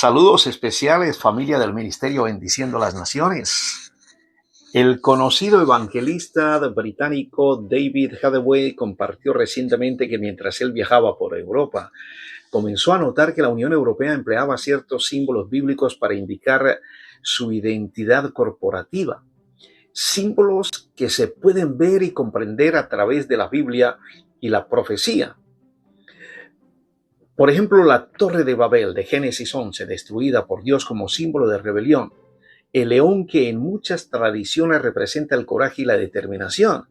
Saludos especiales, familia del Ministerio Bendiciendo las Naciones. El conocido evangelista británico David Hathaway compartió recientemente que mientras él viajaba por Europa, comenzó a notar que la Unión Europea empleaba ciertos símbolos bíblicos para indicar su identidad corporativa. Símbolos que se pueden ver y comprender a través de la Biblia y la profecía. Por ejemplo, la Torre de Babel de Génesis 11, destruida por Dios como símbolo de rebelión. El león que en muchas tradiciones representa el coraje y la determinación,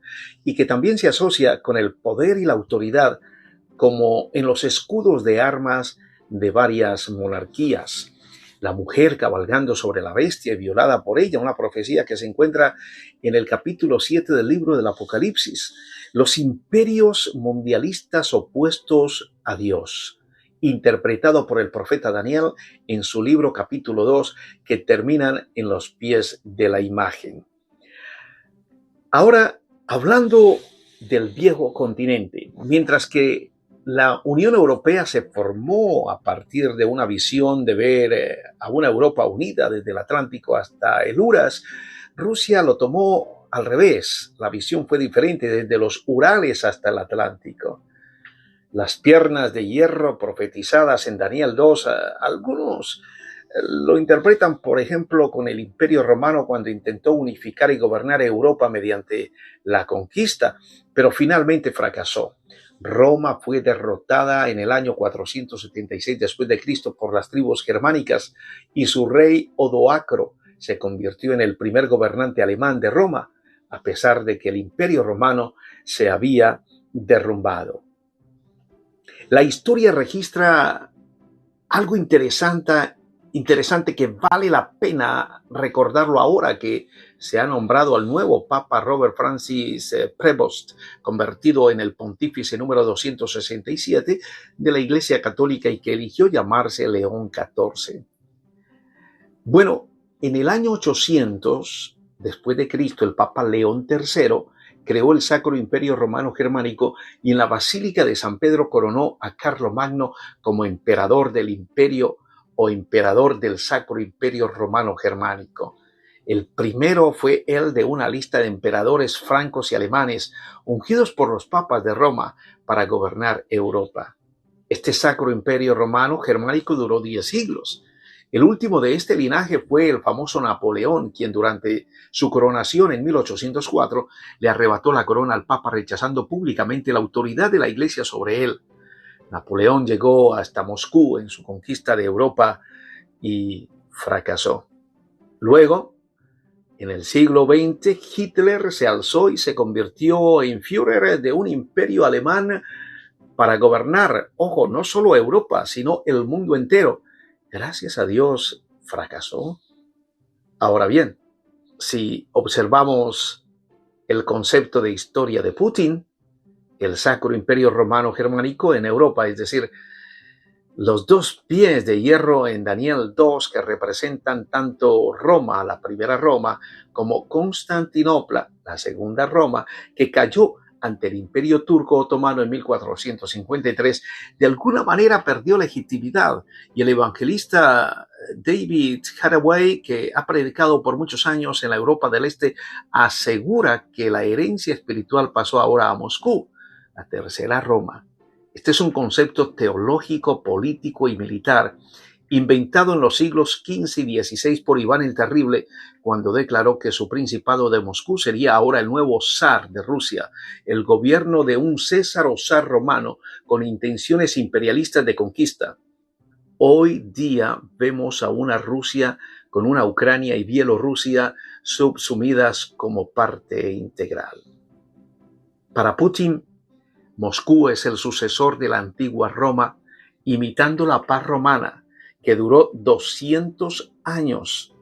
y que también se asocia con el poder y la autoridad, como en los escudos de armas de varias monarquías. La mujer cabalgando sobre la bestia y violada por ella, una profecía que se encuentra en el capítulo 7 del libro del Apocalipsis. Los imperios mundialistas opuestos a Dios, interpretado por el profeta Daniel en su libro capítulo 2, que terminan en los pies de la imagen. Ahora, hablando del viejo continente, mientras que la Unión Europea se formó a partir de una visión de ver a una Europa unida desde el Atlántico hasta el Uras, Rusia lo tomó al revés. La visión fue diferente desde los Urales hasta el Atlántico. Las piernas de hierro profetizadas en Daniel 2, algunos lo interpretan, por ejemplo, con el Imperio Romano cuando intentó unificar y gobernar Europa mediante la conquista, pero finalmente fracasó. Roma fue derrotada en el año 476 después de Cristo por las tribus germánicas y su rey Odoacro se convirtió en el primer gobernante alemán de Roma, a pesar de que el Imperio Romano se había derrumbado. La historia registra algo interesante que vale la pena recordarlo ahora que se ha nombrado al nuevo Papa Robert Francis Prevost, convertido en el pontífice número 267 de la Iglesia Católica y que eligió llamarse León XIV. Bueno, en el año 800, después de Cristo, el Papa León III creó el Sacro Imperio Romano Germánico y en la Basílica de San Pedro coronó a Carlomagno como emperador del imperio o emperador del Sacro Imperio Romano Germánico. El primero fue el de una lista de emperadores francos y alemanes ungidos por los papas de Roma para gobernar Europa. Este Sacro Imperio Romano Germánico duró 10 siglos. El último de este linaje fue el famoso Napoleón, quien durante su coronación en 1804 le arrebató la corona al Papa, rechazando públicamente la autoridad de la Iglesia sobre él. Napoleón llegó hasta Moscú en su conquista de Europa y fracasó. Luego, en el siglo XX, Hitler se alzó y se convirtió en Führer de un imperio alemán para gobernar, ojo, no solo Europa, sino el mundo entero. Gracias a Dios, fracasó. Ahora bien, si observamos el concepto de historia de Putin, el Sacro Imperio Romano Germánico en Europa, es decir, los dos pies de hierro en Daniel 2 que representan tanto Roma, la primera Roma, como Constantinopla, la segunda Roma, que cayó ante el Imperio Turco Otomano en 1453, de alguna manera perdió legitimidad. Y el evangelista David Hathaway, que ha predicado por muchos años en la Europa del Este, asegura que la herencia espiritual pasó ahora a Moscú, la tercera Roma. Este es un concepto teológico, político y militar inventado en los siglos XV y XVI por Iván el Terrible, cuando declaró que su principado de Moscú sería ahora el nuevo zar de Rusia, el gobierno de un César o zar romano con intenciones imperialistas de conquista. Hoy día vemos a una Rusia con una Ucrania y Bielorrusia subsumidas como parte integral. Para Putin, Moscú es el sucesor de la antigua Roma, imitando la paz romana, que duró 200 años.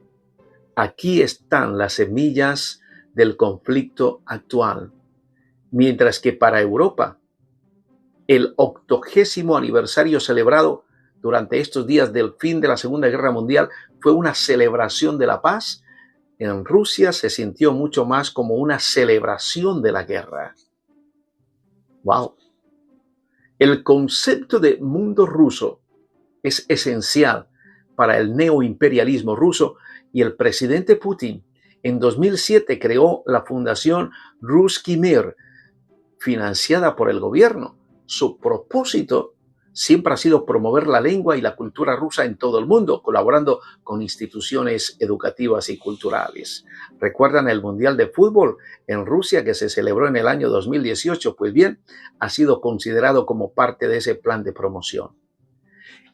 Aquí están las semillas del conflicto actual. Mientras que para Europa, el 80º aniversario celebrado durante estos días del fin de la Segunda Guerra Mundial fue una celebración de la paz, en Rusia se sintió mucho más como una celebración de la guerra. ¡Wow! El concepto de mundo ruso es esencial para el neoimperialismo ruso, y el presidente Putin en 2007 creó la fundación Ruski Mir, financiada por el gobierno. Su propósito siempre ha sido promover la lengua y la cultura rusa en todo el mundo, colaborando con instituciones educativas y culturales. ¿Recuerdan el Mundial de Fútbol en Rusia que se celebró en el año 2018? Pues bien, ha sido considerado como parte de ese plan de promoción.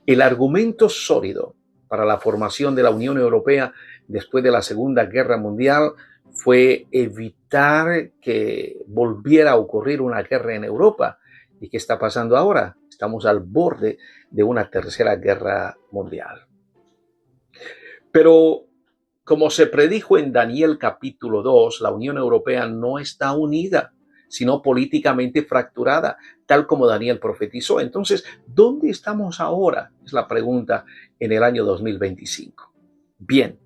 El argumento sólido para la formación de la Unión Europea después de la Segunda Guerra Mundial fue evitar que volviera a ocurrir una guerra en Europa. ¿Y qué está pasando ahora? Estamos al borde de una tercera guerra mundial. Pero, como se predijo en Daniel capítulo 2, la Unión Europea no está unida, sino políticamente fracturada, tal como Daniel profetizó. Entonces, ¿dónde estamos ahora? Es la pregunta en el año 2025. Bien,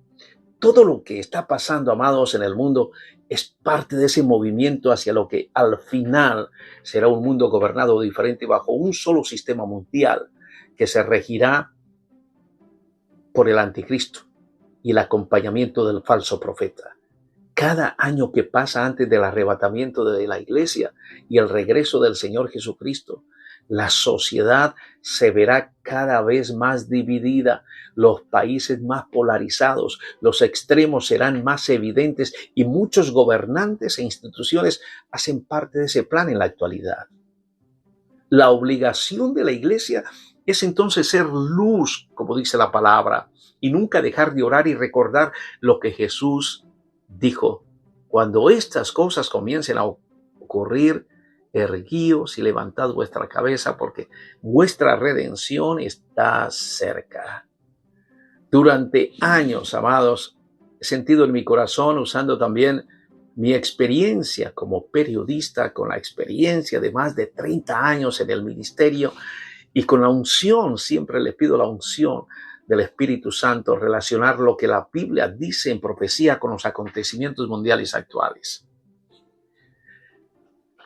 todo lo que está pasando, amados, en el mundo es parte de ese movimiento hacia lo que al final será un mundo gobernado diferente bajo un solo sistema mundial que se regirá por el anticristo y el acompañamiento del falso profeta. Cada año que pasa antes del arrebatamiento de la iglesia y el regreso del Señor Jesucristo, la sociedad se verá cada vez más dividida, los países más polarizados, los extremos serán más evidentes y muchos gobernantes e instituciones hacen parte de ese plan en la actualidad. La obligación de la iglesia es entonces ser luz, como dice la palabra, y nunca dejar de orar y recordar lo que Jesús dijo: cuando estas cosas comiencen a ocurrir, erguíos y levantad vuestra cabeza, porque vuestra redención está cerca. Durante años, amados, he sentido en mi corazón, usando también mi experiencia como periodista, con la experiencia de más de 30 años en el ministerio, y con la unción, siempre le pido la unción del Espíritu Santo, relacionar lo que la Biblia dice en profecía con los acontecimientos mundiales actuales.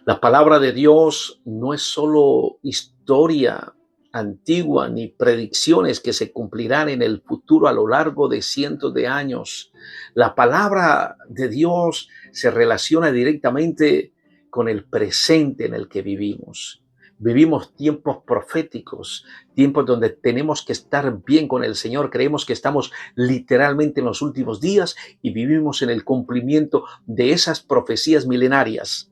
La palabra de Dios no es solo historia antigua ni predicciones que se cumplirán en el futuro a lo largo de cientos de años. La palabra de Dios se relaciona directamente con el presente en el que vivimos. Vivimos tiempos proféticos, tiempos donde tenemos que estar bien con el Señor. Creemos que estamos literalmente en los últimos días y vivimos en el cumplimiento de esas profecías milenarias.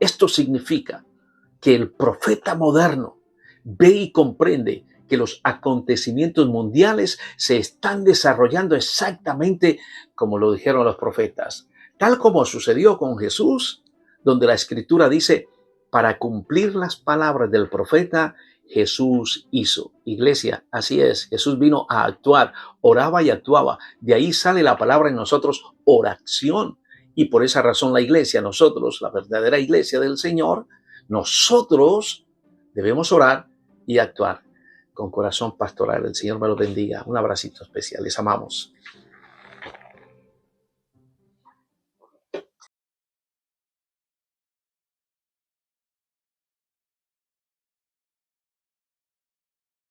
Esto significa que el profeta moderno ve y comprende que los acontecimientos mundiales se están desarrollando exactamente como lo dijeron los profetas, tal como sucedió con Jesús, donde la Escritura dice: para cumplir las palabras del profeta, Jesús hizo. Iglesia, así es, Jesús vino a actuar, oraba y actuaba. De ahí sale la palabra en nosotros, oración. Y por esa razón la iglesia, nosotros, la verdadera iglesia del Señor, nosotros debemos orar y actuar con corazón pastoral. El Señor me lo bendiga. Un abracito especial. Les amamos.